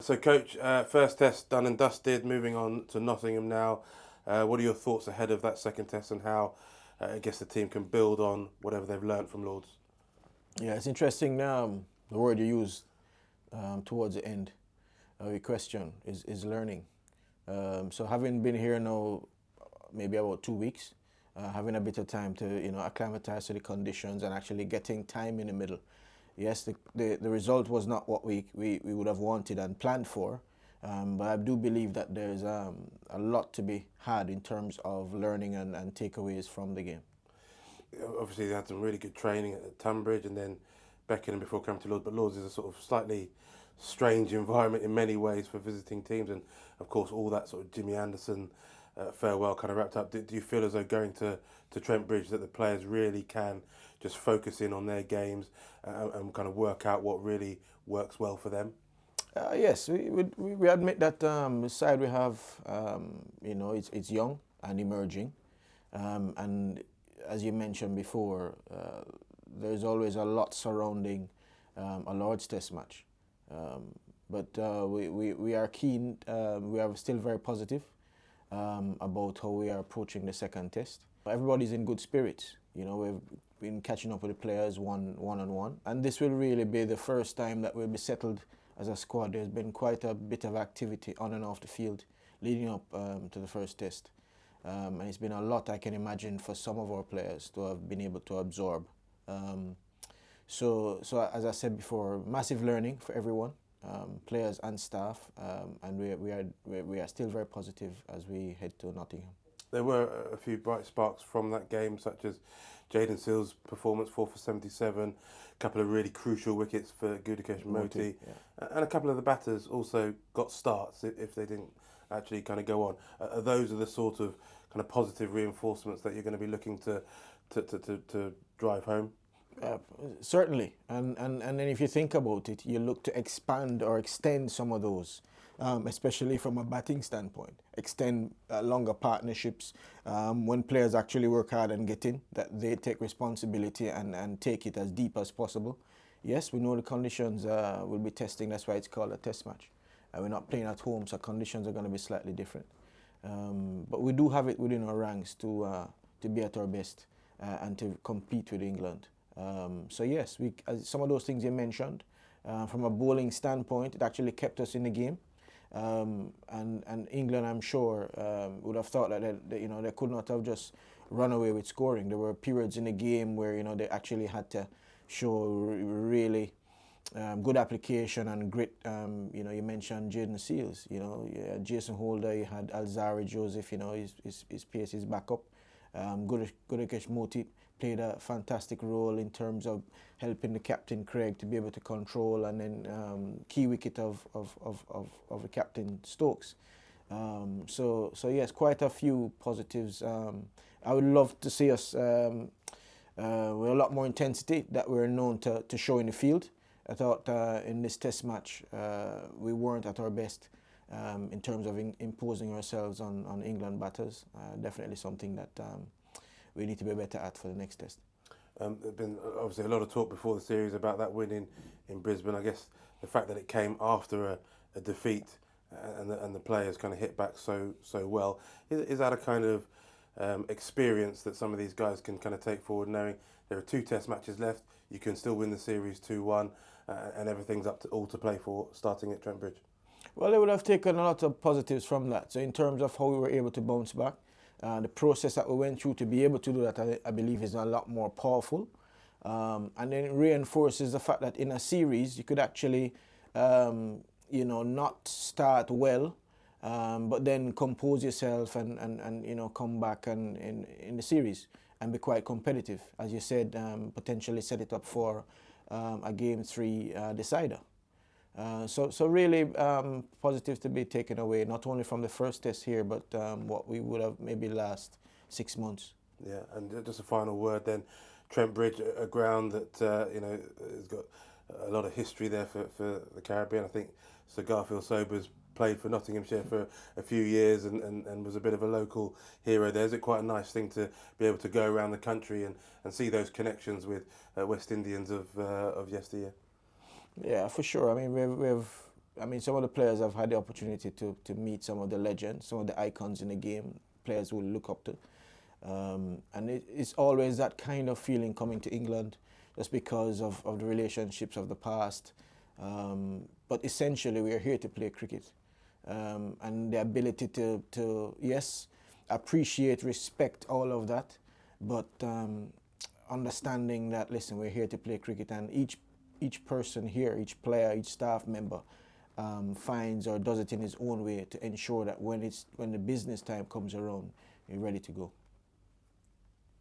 So, Coach, first test done and dusted. Moving on to Nottingham now. What are your thoughts ahead of that second test and how I guess the team can build on whatever they've learned from Lords? Yeah, it's interesting. The word you used towards the end of your question is learning. So having been here now, maybe about 2 weeks, having a bit of time to acclimatize to the conditions and actually getting time in the middle. Yes, the result was not what we would have wanted and planned for, but I do believe that there's a lot to be had in terms of learning and takeaways from the game. Obviously, they had some really good training at Tunbridge and then Beckenham before coming to Lords. But Lords is a sort of slightly strange environment in many ways for visiting teams, and of course, all that sort of Jimmy Anderson farewell kind of wrapped up. Do you feel as though going to Trent Bridge that the players really can just focus in on their games and kind of work out what really works well for them? Yes, we admit that the side we have, it's young and emerging, and as you mentioned before, there's always a lot surrounding a Lord's Test match. But we are keen, we are still very positive about how we are approaching the second test. Everybody's in good spirits. We've been catching up with the players one-on-one, and this will really be the first time that we'll be settled as a squad. There's been quite a bit of activity on and off the field leading up to the first test. And it's been a lot, I can imagine, for some of our players to have been able to absorb. So as I said before, massive learning for everyone, players and staff, and we are still very positive as we head to Nottingham. There were a few bright sparks from that game, such as Jaden Seale's performance, 4 for 77, a couple of really crucial wickets for Gudakesh Moti, yeah. and a couple of the batters also got starts if they didn't actually kind of go on. Those are the sort of kind of positive reinforcements that you're going to be looking to drive home? Certainly, and then if you think about it, you look to expand or extend some of those, especially from a batting standpoint. Extend longer partnerships when players actually work hard and get in, that they take responsibility and take it as deep as possible. Yes, we know the conditions will be testing, that's why it's called a test match. We're not playing at home, so conditions are going to be slightly different. But we do have it within our ranks to be at our best and to compete with England. So yes, some of those things you mentioned, from a bowling standpoint, it actually kept us in the game. And England, I'm sure, would have thought that they could not have just run away with scoring. There were periods in the game where they actually had to show really good application and grit. You mentioned Jaden Seales. Jason Holder. You had Alzari Joseph. His pace is back up. Gudakesh Moti played a fantastic role in terms of helping the captain Craig to be able to control, and then key wicket of the captain Stokes. So yes, quite a few positives. I would love to see us with a lot more intensity that we're known to show in the field. I thought in this test match we weren't at our best in terms of imposing ourselves on England batters. Definitely something that we need to be better at for the next test. There's been obviously a lot of talk before the series about that win in Brisbane. I guess the fact that it came after a defeat and the players kind of hit back so well, is that a kind of experience that some of these guys can kind of take forward, knowing there are 2 test matches left, you can still win the series 2-1, and everything's all to play for starting at Trent Bridge? Well, they would have taken a lot of positives from that. So in terms of how we were able to bounce back, the process that we went through to be able to do that, I believe, is a lot more powerful. And then it reinforces the fact that in a series, you could actually, not start well, but then compose yourself and come back in the series and be quite competitive. As you said, potentially set it up for a Game 3 decider. So really positive to be taken away, not only from the first test here, but what we would have maybe last 6 months. Yeah, and just a final word then. Trent Bridge, a ground that has got a lot of history there for the Caribbean. I think Sir Garfield Sobers played for Nottinghamshire for a few years and was a bit of a local hero there. Is it quite a nice thing to be able to go around the country and see those connections with West Indians of yesteryear? Yeah, for sure. I mean, we've I mean, some of the players have had the opportunity to meet some of the legends, some of the icons in the game, players who look up to. And it's always that kind of feeling coming to England just because of the relationships of the past. But essentially, we are here to play cricket. And the ability to, yes, appreciate, respect all of that, but understanding that, listen, we're here to play cricket, and each person here, each player, each staff member finds or does it in his own way to ensure that when the business time comes around, you're ready to go.